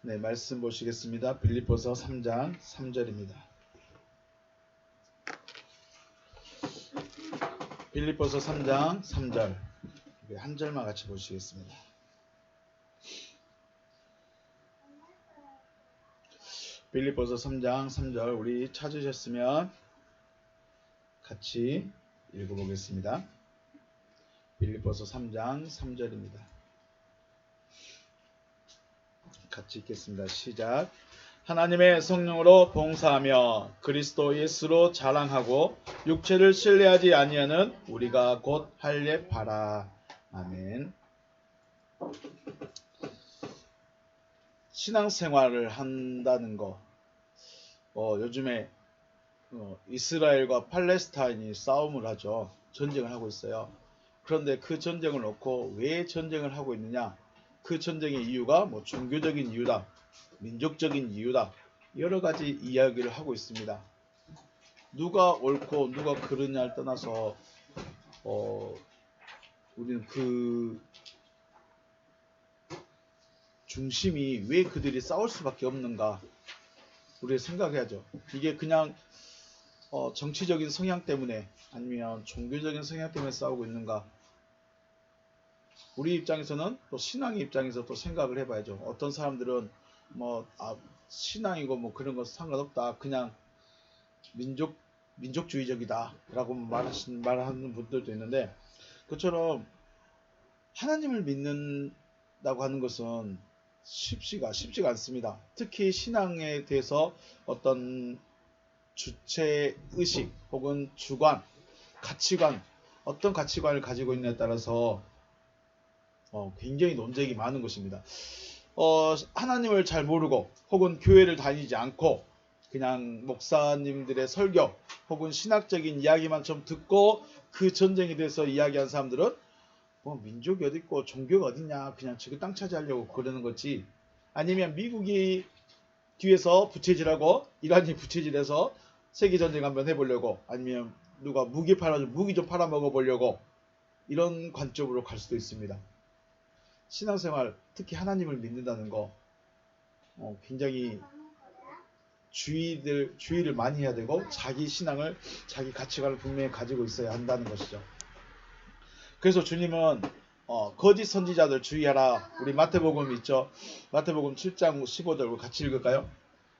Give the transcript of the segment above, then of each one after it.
네, 말씀 보시겠습니다. 빌립보서 3장 3절입니다. 빌립보서 3장 3절. 한 절만 같이 보시겠습니다. 빌립보서 3장 3절 우리 찾으셨으면 같이 읽어보겠습니다. 빌립보서 3장 3절입니다. 같이 읽겠습니다. 시작. 하나님의 성령으로 봉사하며 그리스도 예수로 자랑하고 육체를 신뢰하지 아니하는 우리가 곧 할례 바라. 아멘. 신앙생활을 한다는 거, 요즘에 이스라엘과 팔레스타인이 싸움을 하죠. 전쟁을 하고 있어요. 그런데 그 전쟁을 놓고 왜 전쟁을 하고 있느냐? 그 전쟁의 이유가 뭐 종교적인 이유다, 민족적인 이유다, 여러 가지 이야기를 하고 있습니다. 누가 옳고 누가 그르냐를 떠나서 우리는 그 중심이 왜 그들이 싸울 수밖에 없는가 우리가 생각해야죠. 이게 그냥 정치적인 성향 때문에 아니면 종교적인 성향 때문에 싸우고 있는가? 우리 입장에서는 또 신앙의 입장에서 또 생각을 해봐야죠. 어떤 사람들은 신앙이고 뭐 그런 거 상관없다, 그냥 민족주의적이다 라고 말하는 분들도 있는데, 그처럼 하나님을 믿는다고 하는 것은 쉽지가 않습니다. 특히 신앙에 대해서 어떤 주체의식 혹은 주관, 가치관, 어떤 가치관을 가지고 있느냐에 따라서 굉장히 논쟁이 많은 것입니다. 하나님을 잘 모르고 혹은 교회를 다니지 않고 그냥 목사님들의 설교 혹은 신학적인 이야기만 좀 듣고 그 전쟁에 대해서 이야기한 사람들은 민족이 어디 있고 종교가 어디냐, 그냥 지구 땅 차지하려고 그러는 거지, 아니면 미국이 뒤에서 부채질하고 이란이 부채질해서 세계전쟁 한번 해보려고, 아니면 누가 무기 좀 팔아먹어 보려고, 이런 관점으로 갈 수도 있습니다. 신앙생활, 특히 하나님을 믿는다는 거 굉장히 주의를 많이 해야 되고, 자기 신앙을, 자기 가치관을 분명히 가지고 있어야 한다는 것이죠. 그래서 주님은 거짓 선지자들 주의하라. 우리 마태복음 있죠. 마태복음 7장 15절 같이 읽을까요?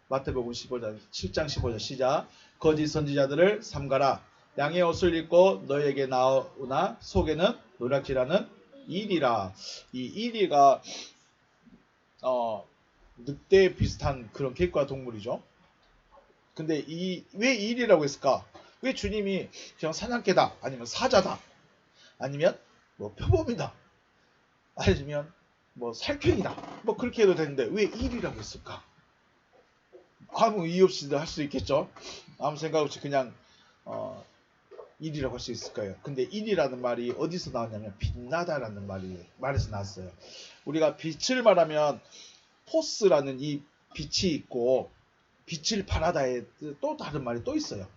마태복음 7장 15절 시작. 거짓 선지자들을 삼가라. 양의 옷을 입고 너에게 나오나 속에는 노략질하는 이리라. 이 이리가 늑대 비슷한 그런 객과 동물이죠. 근데 왜 이리라고 했을까? 왜 주님이 그냥 사냥개다, 아니면 사자다, 아니면 뭐 표범이다, 아니면 뭐 살쾡이다, 뭐 그렇게 해도 되는데 왜 일이라고 했을까? 아무 이유 없이도 할 수 있겠죠. 아무 생각 없이 그냥 일이라고 할 수 있을 거예요. 근데 일이라는 말이 어디서 나왔냐면 빛나다라는 말에서 나왔어요. 우리가 빛을 말하면 포스라는 이 빛이 있고, 빛을 발하다에 또 다른 말이 또 있어요.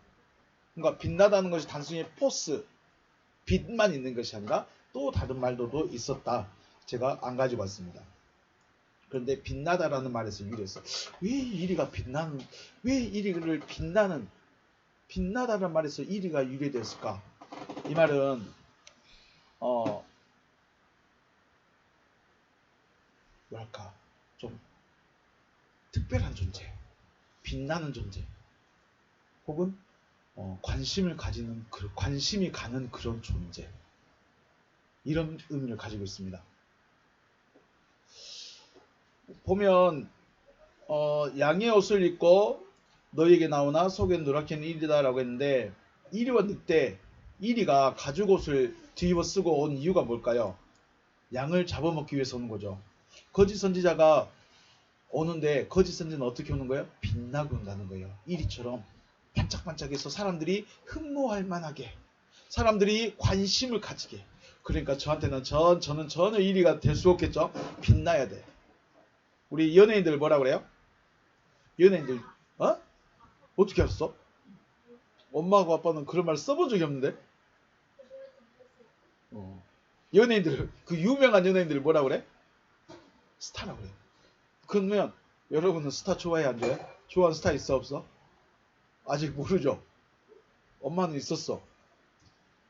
그러니까 빛나다는 것이 단순히 포스, 빛만 있는 것이 아니라 또 다른 말도 있었다. 제가 안 가지고 왔습니다. 그런데 빛나다라는 말에서 유래했어. 왜 이리가 빛나다라는 말에서 이리가 유래됐을까? 이 말은 뭐랄까, 좀 특별한 존재, 빛나는 존재, 혹은 관심이 가는 그런 존재, 이런 의미를 가지고 있습니다. 보면 양의 옷을 입고 너에게 나오나 속엔 노랗게는 이리다라고 했는데, 이리와 늑대, 이리가 가죽옷을 뒤집어 쓰고 온 이유가 뭘까요? 양을 잡아먹기 위해서 오는 거죠. 거짓 선지자가 오는데 거짓 선지자는 어떻게 오는 거예요? 빛나고 온다는 거예요. 이리처럼 반짝반짝해서 사람들이 흠모할 만하게, 사람들이 관심을 가지게. 그러니까 저한테는 저는 전혀 이리가 될 수 없겠죠. 빛나야 돼. 우리 연예인들 뭐라 그래요? 연예인들 어떻게 알았어? 엄마하고 아빠는 그런 말 써본 적이 없는데. 연예인들, 그 유명한 연예인들 뭐라 그래? 스타라고 그래. 그러면 여러분은 스타 좋아해 안 좋아해? 좋아하는 스타 있어 없어? 아직 모르죠. 엄마는 있었어.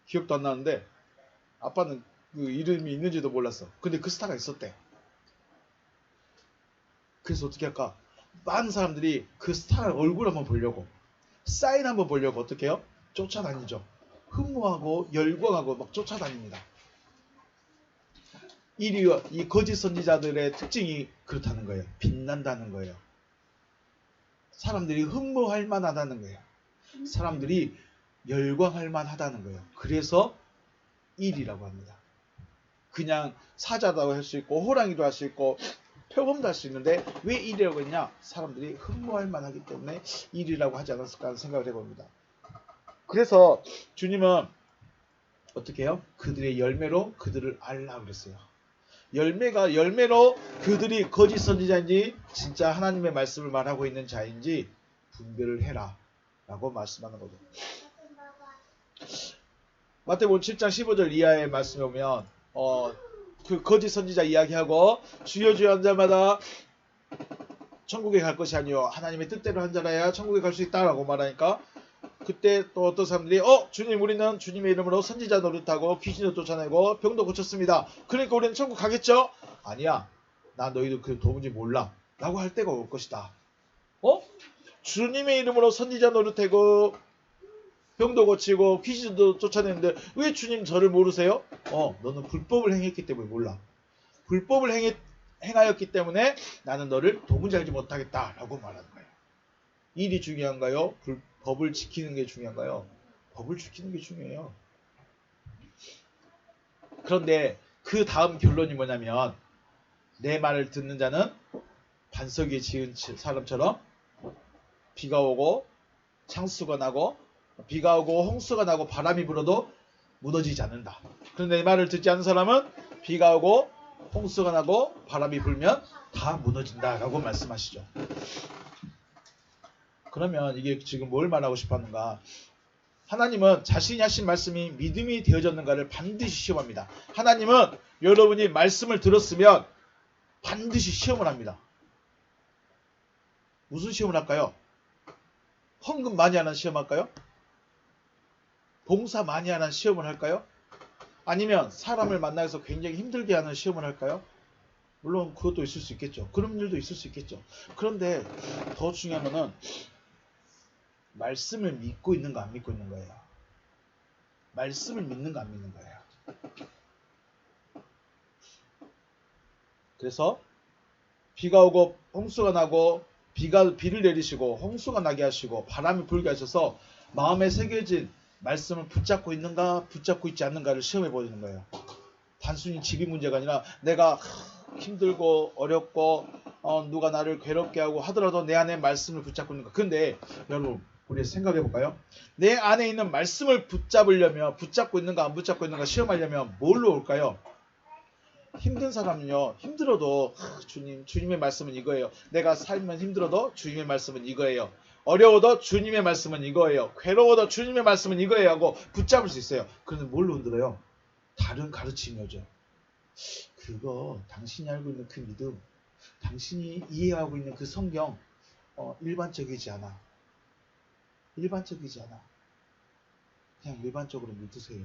기억도 안 나는데 아빠는 그 이름이 있는지도 몰랐어. 근데 그 스타가 있었대. 그래서 어떻게 할까? 많은 사람들이 그 스타 얼굴 한번 보려고, 사인 한번 보려고 어떻게 해요? 쫓아다니죠. 흠모하고 열광하고 막 쫓아다닙니다. 이 거짓 선지자들의 특징이 그렇다는 거예요. 빛난다는 거예요. 사람들이 흠모할 만하다는 거예요. 사람들이 열광할 만하다는 거예요. 그래서 일이라고 합니다. 그냥 사자도 할 수 있고 호랑이도 할 수 있고 표범도 할 수 있는데 왜 일이라고 했냐? 사람들이 흠모할 만하기 때문에 일이라고 하지 않았을까 하는 생각을 해봅니다. 그래서 주님은 어떻게 해요? 그들의 열매로 그들을 알라고 그랬어요. 열매로 그들이 거짓 선지자인지 진짜 하나님의 말씀을 말하고 있는 자인지 분별을 해라 라고 말씀하는 거죠. 마태복음 7장 15절 이하의 말씀에 보면 그 거짓 선지자 이야기하고 주여 주여 한 자마다 천국에 갈 것이 아니요 하나님의 뜻대로 한 자라야 천국에 갈 수 있다라고 말하니까 그때 또 어떤 사람들이 주님 우리는 주님의 이름으로 선지자 노릇하고 귀신도 쫓아내고 병도 고쳤습니다. 그러니까 우리는 천국 가겠죠? 아니야. 나 너희도 그 도무지 몰라. 라고 할 때가 올 것이다. 주님의 이름으로 선지자 노릇하고 병도 고치고 귀신도 쫓아내는데 왜 주님 저를 모르세요? 너는 불법을 행했기 때문에 몰라. 불법을 행하였기 때문에 나는 너를 도무지 알지 못하겠다라고 말하는 거예요. 일이 중요한가요? 법을 지키는 게 중요한가요? 법을 지키는 게 중요해요. 그런데 그 다음 결론이 뭐냐면 내 말을 듣는 자는 반석 위에 지은 사람처럼 비가 오고 창수가 나고 비가 오고 홍수가 나고 바람이 불어도 무너지지 않는다. 그런데 내 말을 듣지 않는 사람은 비가 오고 홍수가 나고 바람이 불면 다 무너진다라고 말씀하시죠. 그러면 이게 지금 뭘 말하고 싶었는가? 하나님은 자신이 하신 말씀이 믿음이 되어졌는가를 반드시 시험합니다. 하나님은 여러분이 말씀을 들었으면 반드시 시험을 합니다. 무슨 시험을 할까요? 헌금 많이 하는 시험 할까요? 봉사 많이 하는 시험을 할까요? 아니면 사람을 만나서 굉장히 힘들게 하는 시험을 할까요? 물론 그것도 있을 수 있겠죠. 그런 일도 있을 수 있겠죠. 그런데 더 중요한 거는 말씀을 믿고 있는가 안 믿고 있는 거예요. 말씀을 믿는가 안 믿는 거예요. 그래서 비가 오고 홍수가 나고 비를 내리시고 홍수가 나게 하시고 바람이 불게 하셔서 마음에 새겨진 말씀을 붙잡고 있는가 붙잡고 있지 않는가를 시험해 보는 거예요. 단순히 집이 문제가 아니라 내가 힘들고 어렵고 누가 나를 괴롭게 하고 하더라도 내 안에 말씀을 붙잡고 있는가. 근데 여러분 우리 생각해 볼까요? 내 안에 있는 말씀을 붙잡으려면 붙잡고 있는가 안 붙잡고 있는가 시험하려면 뭘로 올까요? 힘든 사람은요, 힘들어도 주님의 말씀은 이거예요. 내가 살면 힘들어도 주님의 말씀은 이거예요. 어려워도 주님의 말씀은 이거예요. 괴로워도 주님의 말씀은 이거예요 하고 붙잡을 수 있어요. 그런데 뭘로 흔들어요? 다른 가르침이죠. 그거 당신이 알고 있는 그 믿음, 당신이 이해하고 있는 그 성경 일반적이지 않아. 일반적이지 않아. 그냥 일반적으로 믿으세요.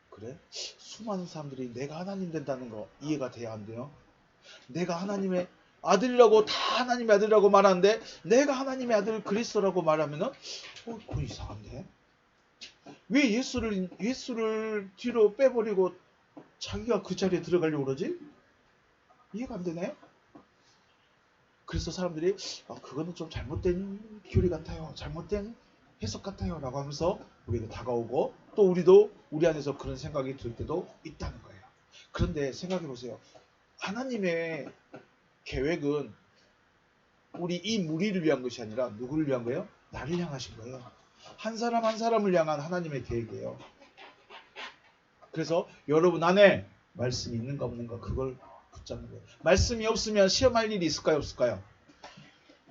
그래? 수많은 사람들이 내가 하나님 된다는 거 이해가 돼야 안 돼요? 내가 하나님의 아들이라고 다 하나님의 아들이라고 말하는데 내가 하나님의 아들 그리스도라고 말하면은 그건 이상한데? 왜 예수를 뒤로 빼버리고 자기가 그 자리에 들어가려고 그러지? 이해가 안 되네? 그래서 사람들이 그거는 좀 잘못된 교리 같아요. 잘못된 해석 같아요. 라고 하면서 우리가 다가오고 또 우리도 우리 안에서 그런 생각이 들 때도 있다는 거예요. 그런데 생각해 보세요. 하나님의 계획은 이 무리를 위한 것이 아니라 누구를 위한 거예요? 나를 향하신 거예요. 한 사람 한 사람을 향한 하나님의 계획이에요. 그래서 여러분 안에 말씀이 있는가 없는가 그걸 붙잡는 거예요. 말씀이 없으면 시험할 일이 있을까요? 없을까요?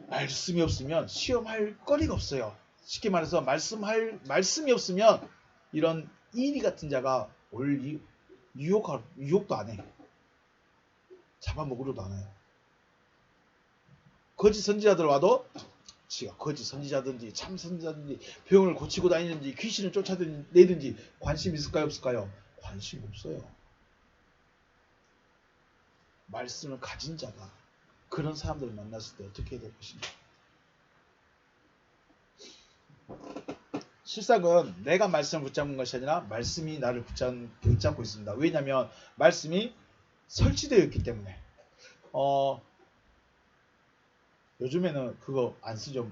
말씀이 없으면 시험할 거리가 없어요. 쉽게 말해서 말씀이 없으면 이런 이리 같은 자가 올 유혹도 안 해. 잡아먹으려도 안 해요. 거짓 선지자들 와도 지가 거짓 선지자든지 참 선지자든지 병을 고치고 다니든지 귀신을 쫓아내든지 관심 있을까요? 없을까요? 관심 없어요. 말씀을 가진 자가 그런 사람들을 만났을 때 어떻게 될 것인가? 실상은 내가 말씀을 붙잡는 것이 아니라 말씀이 나를 붙잡고 있습니다. 왜냐하면 말씀이 설치되어 있기 때문에. 요즘에는 그거 안 쓰죠.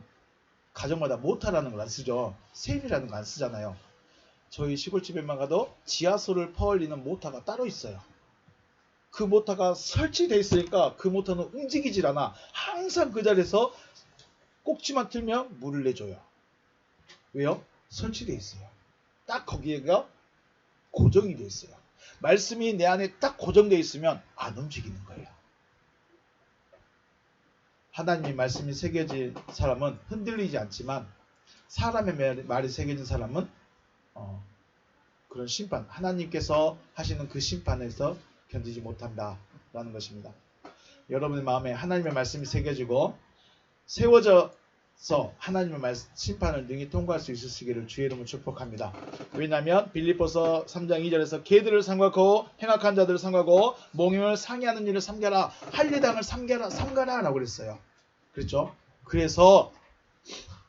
가정마다 모터라는 걸 안 쓰죠. 셈이라는 거 안 쓰잖아요. 저희 시골집에만 가도 지하수를 퍼올리는 모터가 따로 있어요. 그 모터가 설치되어 있으니까 그 모터는 움직이질 않아. 항상 그 자리에서 꼭지만 틀면 물을 내줘요. 왜요? 설치되어 있어요. 딱 거기가 고정이 되어 있어요. 말씀이 내 안에 딱 고정되어 있으면 안 움직이는 거예요. 하나님의 말씀이 새겨진 사람은 흔들리지 않지만 사람의 말이 새겨진 사람은 그런 심판, 하나님께서 하시는 그 심판에서 견디지 못한다라는 것입니다. 여러분의 마음에 하나님의 말씀이 새겨지고 세워져서 하나님의 심판을 능히 통과할 수 있으시기를 주의 이름으로 축복합니다. 왜냐하면 빌립보서 3장 2절에서 개들을 삼가고 행악한 자들을 삼가고 몽임을 상의하는 일을 삼가라, 할례당을 삼가라 라고 그랬어요. 그렇죠? 그래서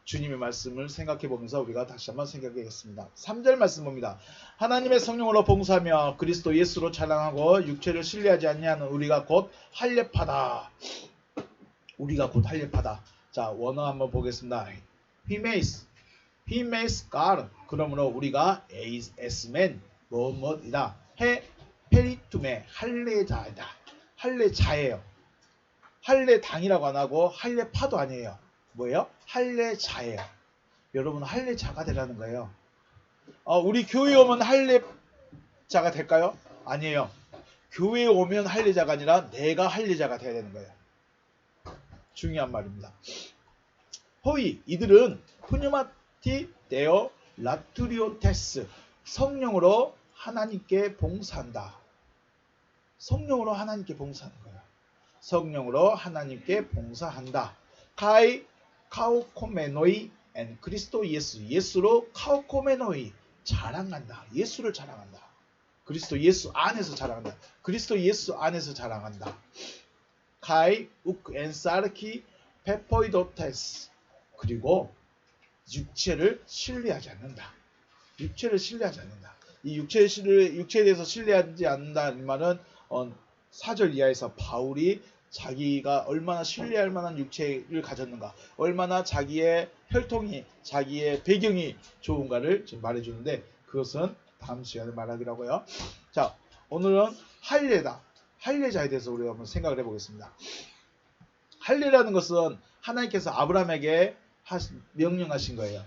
주님의 말씀을 생각해 보면서 우리가 다시 한번 생각하겠습니다. 3절 말씀 봅니다. 하나님의 성령으로 봉사하며 그리스도 예수로 찬양하고 육체를 신뢰하지 아니하는 우리가 곧 할례파다. 우리가 곧 할례파다. 자, 원어 한번 보겠습니다. He makes God. 그러므로 우리가 에스맨 뭐뭐이다. 페리투메 할례자이다. 할례자예요. 할례당이라고 안 하고 할례파도 아니에요. 뭐예요? 할례자예요. 여러분 할례자가 되라는 거예요. 우리 교회에 오면 할례자가 될까요? 아니에요. 교회에 오면 할례자가 아니라 내가 할례자가 돼야 되는 거예요. 중요한 말입니다. 호이 이들은 푸뉴마티 데오 라투리오테스 성령으로 하나님께 봉사한다. 성령으로 하나님께 봉사하는 거예요. 성령으로 하나님께 봉사한다. 카이 카오코메노이 앤 그리스도 예수로 카오코메노이 자랑한다. 예수를 자랑한다. 그리스도 예수 안에서 자랑한다. 그리스도 예수 안에서 자랑한다. 카이 우크 앤 사르키 페포이도테스 그리고 육체를 신뢰하지 않는다. 육체를 신뢰하지 않는다. 이 육체에 대해서 신뢰하지 않는다는 말은 4절 이하에서 바울이 자기가 얼마나 신뢰할 만한 육체를 가졌는가, 얼마나 자기의 혈통이, 자기의 배경이 좋은가를 좀 말해주는데 그것은 다음 시간에 말하기로 하고요. 자, 오늘은 할례다. 할례자에 대해서 우리가 한번 생각을 해보겠습니다. 할례라는 것은 하나님께서 아브라함에게 명령하신 거예요.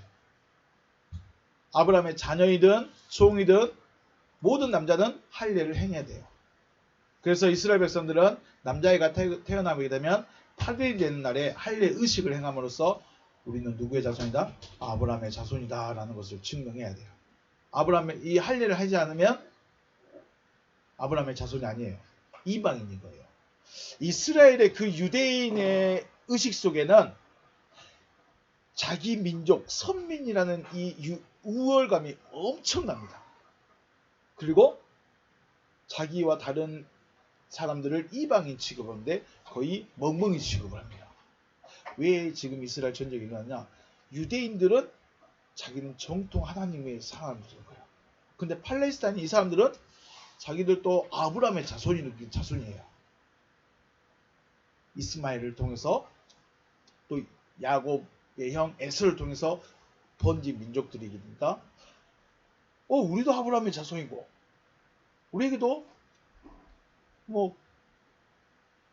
아브라함의 자녀이든 종이든 모든 남자는 할례를 행해야 돼요. 그래서 이스라엘 백성들은 남자아이가 태어나게 되면 8일이 되는 날에 할례 의식을 행함으로써 우리는 누구의 자손이다? 아브라함의 자손이다 라는 것을 증명해야 돼요. 아브라함의 이 할례를 하지 않으면 아브라함의 자손이 아니에요. 이방인인 거예요. 이스라엘의 그 유대인의 의식 속에는 자기 민족, 선민이라는 이 우월감이 엄청납니다. 그리고 자기와 다른 사람들을 이방인 취급하는데 거의 멍멍이 취급을 합니다. 왜 지금 이스라엘 전쟁이 일어나냐? 유대인들은 자기는 정통 하나님의 사람들인 거예요. 근데 팔레스타인 이 사람들은 자기들 또 아브라함의 자손이에요. 이스마엘을 통해서 또 야곱의 형 에서를 통해서 번진 민족들이니까 우리도 아브라함의 자손이고 우리에게도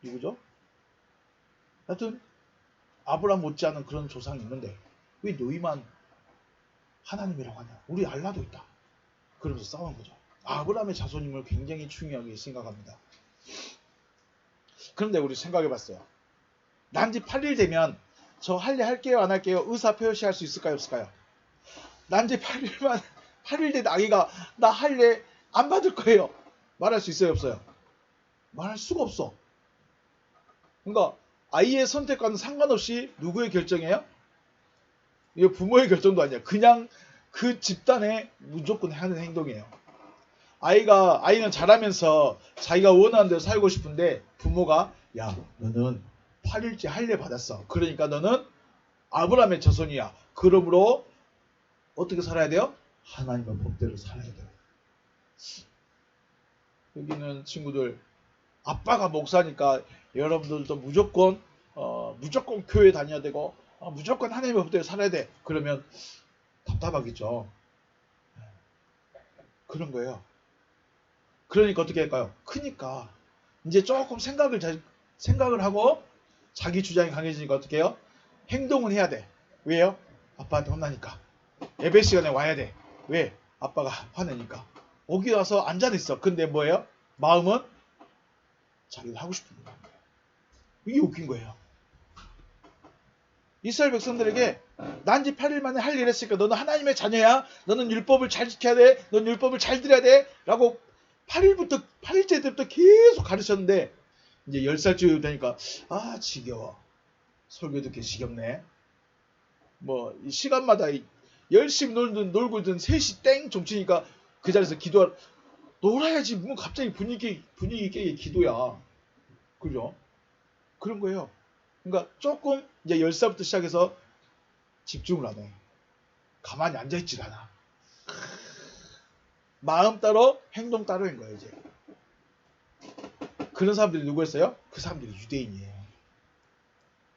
누구죠? 하여튼 아브라함 못지않은 그런 조상이 있는데 왜 너희만 하나님이라고 하냐? 우리 알라도 있다. 그러면서 싸우는 거죠. 아브라함의 자손임을 굉장히 중요하게 생각합니다. 그런데 우리 생각해봤어요. 난지 8일 되면 저 할례 할게요 안 할게요 의사 표시할 수 있을까요 없을까요? 난지 8일 된 아기가 나 할례 안 받을 거예요 말할 수 있어요 없어요? 말할 수가 없어. 그러니까 아이의 선택과는 상관없이 누구의 결정이에요? 이거 부모의 결정도 아니야. 그냥 그 집단에 무조건 하는 행동이에요. 아이는 자라면서 자기가 원하는 대로 살고 싶은데 부모가 야 너는 8일째 할례 받았어. 그러니까 너는 아브라함의 자손이야. 그러므로 어떻게 살아야 돼요? 하나님의 법대로 살아야 돼요. 여기는 친구들 아빠가 목사니까 여러분들도 무조건 교회 다녀야 되고 무조건 하나님의 법대로 살아야 돼. 그러면 답답하겠죠. 그런 거예요. 그러니까 어떻게 할까요? 크니까 이제 조금 생각을 하고 자기 주장이 강해지니까 어떻게 해요? 행동은 해야 돼. 왜요? 아빠한테 혼나니까. 예배 시간에 와야 돼. 왜? 아빠가 화내니까. 오기 와서 앉아있어. 근데 뭐예요? 마음은 자기도 하고 싶은 거예요. 이게 웃긴 거예요. 이스라엘 백성들에게 난지 8일 만에 할 일 했으니까 너는 하나님의 자녀야. 너는 율법을 잘 지켜야 돼. 너는 율법을 잘 들어야 돼. 라고 8일째 때부터 계속 가르쳤는데 이제 10살쯤 되니까 지겨워. 설교 듣기 지겹네. 뭐 시간마다 열심히 놀고 있던 3시 땡 종치니까 그 자리에서 놀아야지. 뭐 갑자기 분위기 깨게 기도야. 그죠? 그런 거예요. 그러니까 조금 이제 10살부터 시작해서 집중을 안 해. 가만히 앉아있질 않아. 마음 따로 행동 따로인 거예요. 이제 그런 사람들이 누구였어요? 그 사람들이 유대인이에요.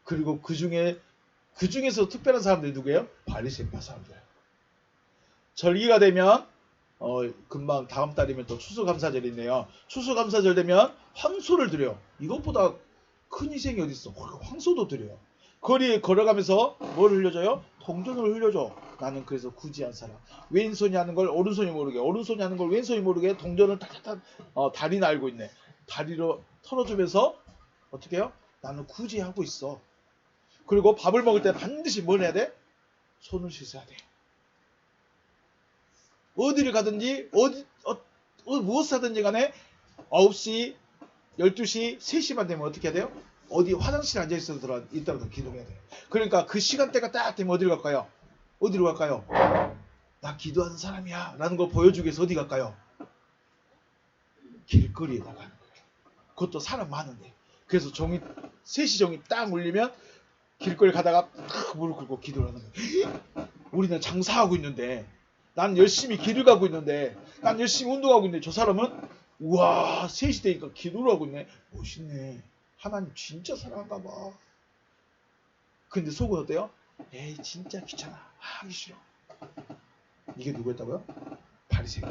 그리고 그중에서 특별한 사람들이 누구예요? 바리새파 사람들. 절기가 되면 금방 다음 달이면 또 추수감사절이 있네요. 추수감사절 되면 황소를 드려요. 이것보다 큰 희생이 어디 있어? 황소도 드려요. 거리에 걸어가면서 뭘 흘려줘요? 동전을 흘려줘. 나는 그래서 굳이 한 사람. 왼손이 하는 걸 오른손이 모르게, 오른손이 하는 걸 왼손이 모르게 동전을 탁탁탁 다리는 알고 있네. 다리로 털어주면서 어떻게 해요? 나는 굳이 하고 있어. 그리고 밥을 먹을 때 반드시 뭘 해야 돼? 손을 씻어야 돼. 어디를 가든지 무엇을 하든지 간에 9시, 12시, 3시만 되면 어떻게 해야 돼요? 어디 화장실에 앉아있어서 있다가 기도해야 돼요. 그러니까 그 시간대가 딱 되면 어디로 갈까요? 어디로 갈까요? 나 기도하는 사람이야 라는 걸 보여주기 위해서 어디 갈까요? 길거리에 나가는 거예요. 그것도 사람 많은데. 그래서 3시 종이 딱 울리면 길거리 가다가 탁 무릎 꿇고 기도를 하는 거예요. 우리는 장사하고 있는데, 난 열심히 길을 가고 있는데, 난 열심히 운동하고 있는데, 저 사람은 우와 3시 되니까 기도를 하고 있네. 멋있네. 하나님 진짜 사랑한가 봐. 근데 속은 어때요? 에이 진짜 귀찮아. 하기 싫어. 이게 누구였다고요? 바리새인.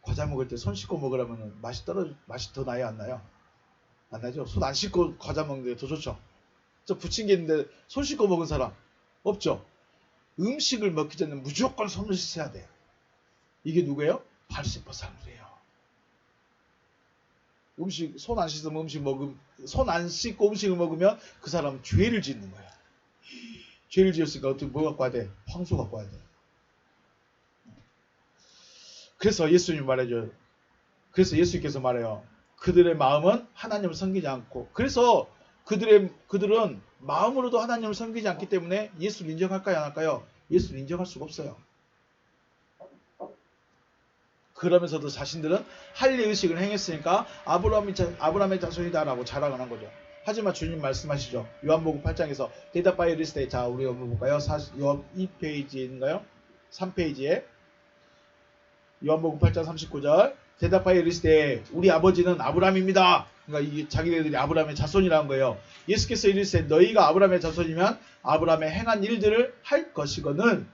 과자 먹을 때 손 씻고 먹으라면 맛이 더 나요 안 나요? 안 나죠? 손 안 씻고 과자 먹는 게 더 좋죠. 저 부침개 있는데 손 씻고 먹은 사람 없죠? 음식을 먹기 전에 무조건 손을 씻어야 돼요. 이게 누구예요? 바리새파 사람들이에요. 손 안 씻으면 손 안 씻고 음식을 먹으면 그 사람은 죄를 짓는 거야. 죄를 지었으니까 어떻게 뭐 갖고 와야 돼? 황소 갖고 와야 돼. 그래서 예수님이 말해줘요. 그래서 예수님께서 말해요. 그들의 마음은 하나님을 섬기지 않고, 그래서 그들은 마음으로도 하나님을 섬기지 않기 때문에 예수를 인정할까요 안 할까요? 예수를 인정할 수가 없어요. 그러면서도 자신들은 할례 의식을 행했으니까 아브라함의 자손이다라고 자랑을 한 거죠. 하지만 주님 말씀하시죠. 요한복음 8장에서 대답하여 이르시되, 자 우리 한번 볼까요? 요한 2페이지인가요? 3페이지에 요한복음 8장 39절 대답하여 이르시되 우리 아버지는 아브라함입니다. 그러니까 이게 자기네들이 아브라함의 자손이라는 거예요. 예수께서 이르시되 너희가 아브라함의 자손이면 아브라함의 행한 일들을 할 것이거늘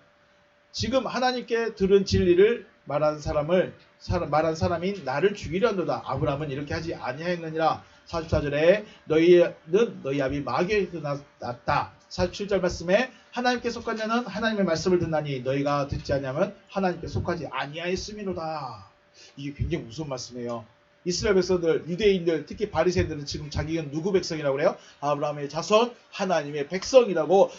지금 하나님께 들은 진리를 말한 사람이 나를 죽이려노다. 아브라함은 이렇게 하지 아니하였느니라. 44절에 너희는 너희 아비 마귀에서 났다. 47절 말씀에 하나님께 속한 자는 하나님의 말씀을 듣나니 너희가 듣지 아니하면 하나님께 속하지 아니하였음이로다. 이게 굉장히 무서운 말씀이에요. 이스라엘 백성들, 유대인들, 특히 바리새인들은 지금 자기는 누구 백성이라고 그래요? 아브라함의 자손, 하나님의 백성이라고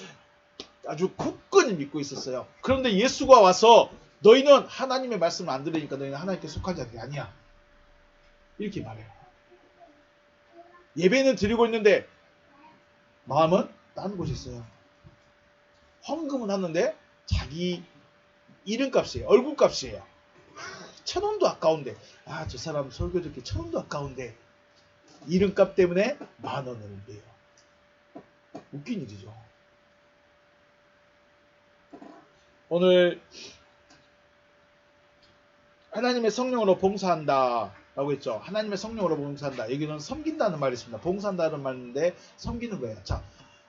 아주 굳건히 믿고 있었어요. 그런데 예수가 와서 너희는 하나님의 말씀을 안 들으니까 너희는 하나님께 속한 자들이 아니야. 이렇게 말해요. 예배는 드리고 있는데 마음은 다른 곳에 있어요. 헌금은 하는데 자기 이름값이에요. 얼굴값이에요. 1,000원도 아까운데, 저 사람 설교 듣기 1,000원도 아까운데 이름값 때문에 10,000원을 내요. 웃긴 일이죠. 오늘 하나님의 성령으로 봉사한다 라고 했죠. 하나님의 성령으로 봉사한다. 여기는 섬긴다는 말이 있습니다. 봉사한다는 말인데 섬기는 거예요. 자,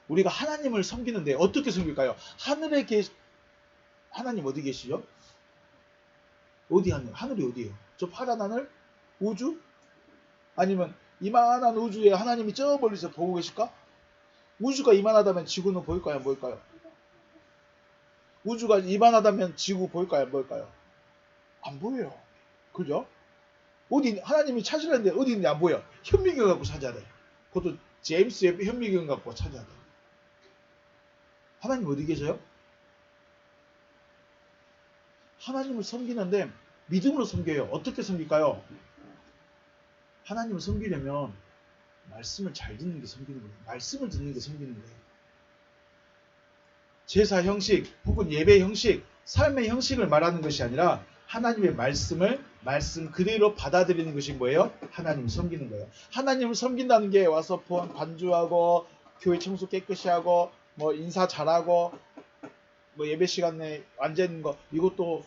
우리가 하나님을 섬기는데 어떻게 섬길까요? 하나님 어디 계시죠? 어디 하늘? 하늘이 어디예요? 저 파란 하늘? 우주? 아니면 이만한 우주에 하나님이 저 멀리서 보고 계실까? 우주가 이만하다면 지구는 보일까요? 안 보일까요? 우주가 이만하다면 지구 보일까요? 안 보일까요? 안 보여요. 그죠? 어디 하나님이 찾으려는데 어디 있는지 안 보여. 현미경 갖고 찾아야 돼. 그것도 제임스 웹 현미경 갖고 찾아야 돼. 하나님 어디 계세요? 하나님을 섬기는데 믿음으로 섬겨요. 어떻게 섬길까요? 하나님을 섬기려면 말씀을 잘 듣는 게 섬기는 거예요. 말씀을 듣는 게 섬기는 거예요. 제사 형식 혹은 예배 형식, 삶의 형식을 말하는 것이 아니라 하나님의 말씀 그대로 받아들이는 것이 뭐예요? 하나님을 섬기는 거예요. 하나님을 섬긴다는 게 와서 반주하고 교회 청소 깨끗이 하고 뭐 인사 잘하고 뭐 예배 시간에 앉아있는 거, 이것도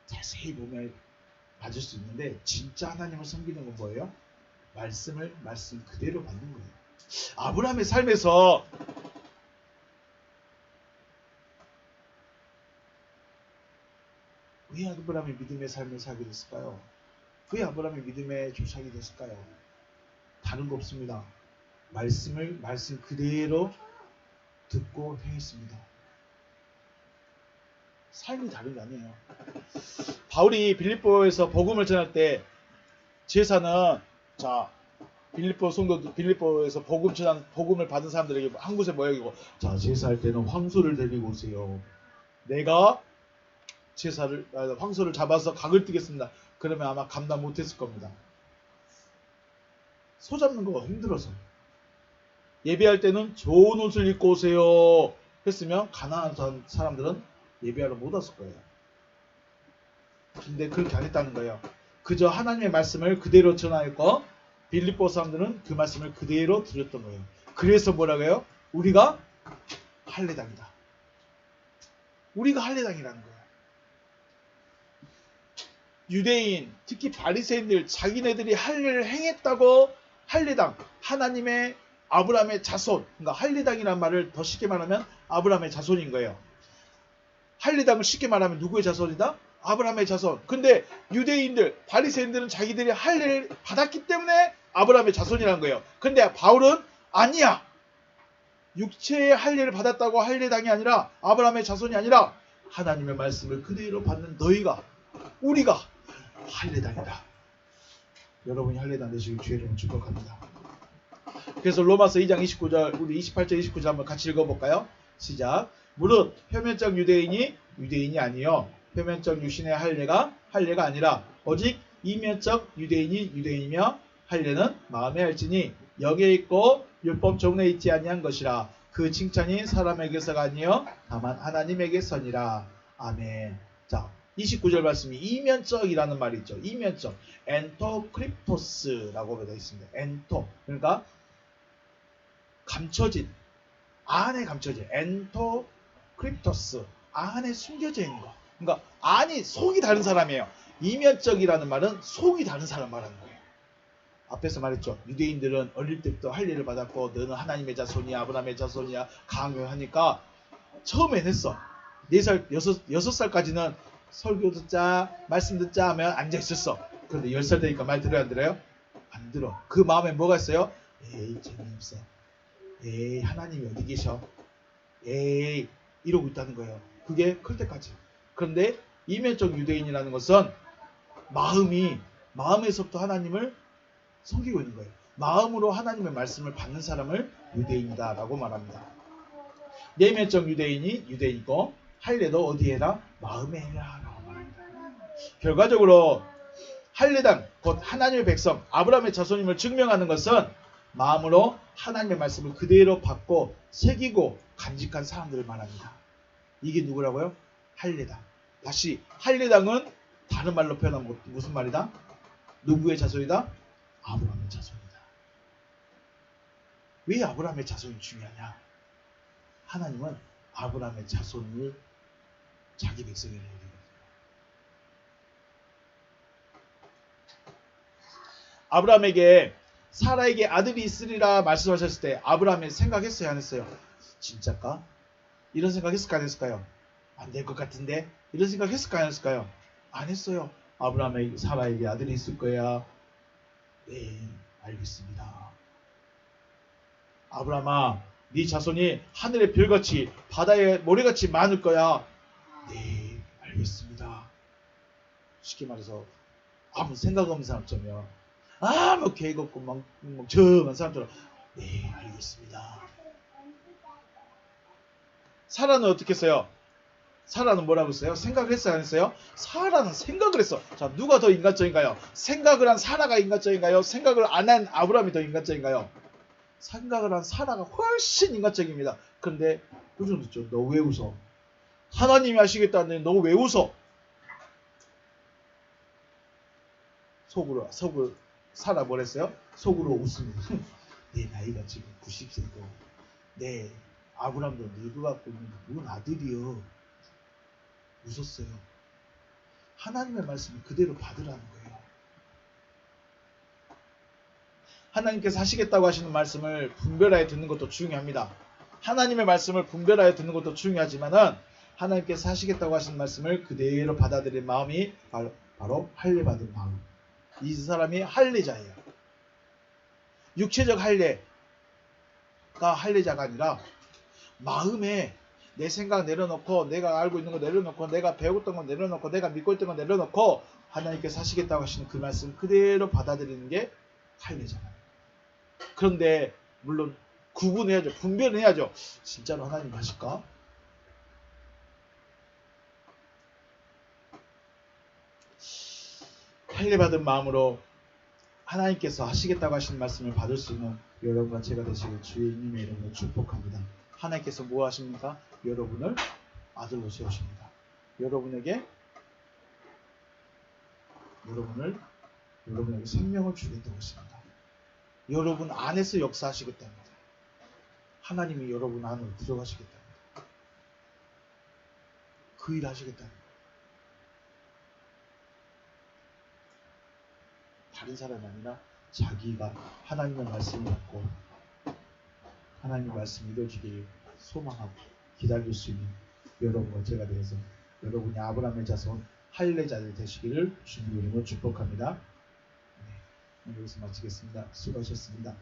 자세히 보면 맞을 수 있는데 진짜 하나님을 섬기는 건 뭐예요? 말씀 그대로 받는 거예요. 아브라함의 삶에서 왜 아브라함이 믿음의 삶을 살게 됐을까요? 왜 아브라함이 믿음의 조상이 됐을까요? 다른 거 없습니다. 말씀 그대로 듣고 행했습니다. 삶이 다른 게 아니에요. 바울이 빌립보에서 복음을 전할 때 제사는 빌립보에서 복음을 받은 사람들에게 한 곳에 모여있고, 제사할 때는 황소를 데리고 오세요. 내가 황소를 잡아서 각을 뜨겠습니다. 그러면 아마 감당 못했을 겁니다. 소 잡는 거 힘들어서. 예배할 때는 좋은 옷을 입고 오세요 했으면 가난한 사람들은 예배하러 못 왔을 거예요. 근데 그렇게 안 했다는 거예요. 그저 하나님의 말씀을 그대로 전하였고 빌립보 사람들은 그 말씀을 그대로 들었던 거예요. 그래서 뭐라고요? 우리가 할례당이다. 우리가 할례당이라는 거예요. 유대인, 특히 바리새인들, 자기네들이 할례를 행했다고 할례당, 하나님의 아브라함의 자손, 그러니까 할례당이라는 말을 더 쉽게 말하면 아브라함의 자손인 거예요. 할례당을 쉽게 말하면 누구의 자손이다? 아브라함의 자손. 근데 유대인들, 바리새인들은 자기들이 할례를 받았기 때문에 아브라함의 자손이라는 거예요. 근데 바울은 아니야. 육체의 할례를 받았다고 할례당이 아니라, 아브라함의 자손이 아니라 하나님의 말씀을 그대로 받는 우리가 할례당이다. 여러분이 할례당 되시길 주의 축복합니다. 그래서 로마서 2장 29절, 우리 28절 29절 한번 같이 읽어볼까요? 시작. 무릇 표면적 유대인이 아니요 표면적 육신의 할례가 아니라 오직 이면적 유대인이며 할례는 마음에 할지니 여기에 있고 율법 조문에 있지 아니한 것이라. 그 칭찬이 사람에게서가 아니요 다만 하나님에게서니라. 아멘. 자, 29절 말씀이 이면적이라는 말이 있죠. 이면적, 엔토크립토스라고 되어 있습니다. 엔토, 그러니까 감춰진, 안에 감춰진, 엔토크립토스, 안에 숨겨져 있는 거. 그러니까 안이, 속이 다른 사람이에요. 이면적이라는 말은 속이 다른 사람 말하는 거예요. 앞에서 말했죠. 유대인들은 어릴 때부터 할례를 받았고 너는 하나님의 자손이야, 아브라함의 자손이야 강요하니까 처음엔 했어. 4살, 6살까지는 설교 듣자, 말씀 듣자 하면 앉아 있었어. 그런데 10살 되니까 말 들어요, 안 들어요? 안 들어. 그 마음에 뭐가 있어요? 에이, 재미없어. 에이, 하나님이 어디 계셔? 에이, 이러고 있다는 거예요. 그게 클 때까지. 그런데 이면적 유대인이라는 것은 마음에서부터 하나님을 섬기고 있는 거예요. 마음으로 하나님의 말씀을 받는 사람을 유대인이다 라고 말합니다. 내면적 유대인이 유대인이고 할례도 어디에 해라? 마음에 해라 라고 말합니다. 결과적으로 할례당 곧 하나님의 백성 아브라함의 자손임을 증명하는 것은 마음으로 하나님의 말씀을 그대로 받고 새기고 간직한 사람들을 말합니다. 이게 누구라고요? 할례당. 다시 할례당은 다른 말로 표현하면 무슨 말이다? 누구의 자손이다? 아브라함의 자손이다. 왜 아브라함의 자손이 중요하냐? 하나님은 아브라함의 자손을 자기 백성이라고 얘기해요. 아브라함에게 사라에게 아들이 있으리라 말씀하셨을 때 아브라함이 생각했어요? 안 했어요? 진짜까? 이런 생각했을까? 안 했을까요? 안 될 것 같은데? 이런 생각했을까? 안 했을까요? 안 했어요. 아브라함에게 사라에게 아들이 있을 거야. 네, 알겠습니다. 아브라함아, 네 자손이 하늘의 별같이 바다의 모래같이 많을 거야. 네, 알겠습니다. 쉽게 말해서 아무 생각 없는 사람처럼 아무 계획 없고 막 정한 사람처럼 네, 알겠습니다. 사라는 어떻게 했어요? 사라는 뭐라고 했어요? 생각을 했어요? 안 했어요? 사라는 생각을 했어. 자, 누가 더 인간적인가요? 생각을 한 사라가 인간적인가요? 생각을 안 한 아브라함이 더 인간적인가요? 생각을 한 사라가 훨씬 인간적입니다. 그런데 표정 듣죠? 너 왜 웃어? 하나님이 하시겠다는데 너 왜 웃어? 속으로 사라 뭐랬어요? 속으로 웃습니다. 내 나이가 지금 90세고 내 아브라함도 늙어갖고 있는 뭔 아들이요. 웃었어요. 하나님의 말씀을 그대로 받으라는 거예요. 하나님께서 하시겠다고 하시는 말씀을 분별하여 듣는 것도 중요합니다. 하나님의 말씀을 분별하여 듣는 것도 중요하지만은 하나님께서 하시겠다고 하시는 말씀을 그대로 받아들일 마음이 바로 할례 받은 마음. 이 사람이 할례자예요. 육체적 할례가 할례자가 아니라 마음에 내 생각 내려놓고 내가 알고 있는 거 내려놓고 내가 배웠던 거 내려놓고 내가 믿고 있던 거 내려놓고 하나님께서 하시겠다고 하시는 그 말씀 그대로 받아들이는 게 할례잖아요. 그런데 물론 구분해야죠. 분별해야죠. 진짜로 하나님 하실까? 할례 받은 마음으로 하나님께서 하시겠다고 하시는 말씀을 받을 수 있는 여러분과 제가 되시길 주의 이름의 이름으로 축복합니다. 하나님께서 뭐 하십니까? 여러분을 아들로 세우십니다. 여러분에게 생명을 주겠다고 하십니다. 여러분 안에서 역사하시겠답니다. 하나님이 여러분 안으로 들어가시겠답니다. 그 일 하시겠답니다. 다른 사람이 아니라 자기가 하나님의 말씀을 받고 하나님의 말씀 이루어지길 소망하고 기다릴 수 있는 여러분과 제가 되어서 여러분이 아브라함의 자손 할례자들 되시기를 주님의 이름으로 축복합니다. 네, 여기서 마치겠습니다. 수고하셨습니다.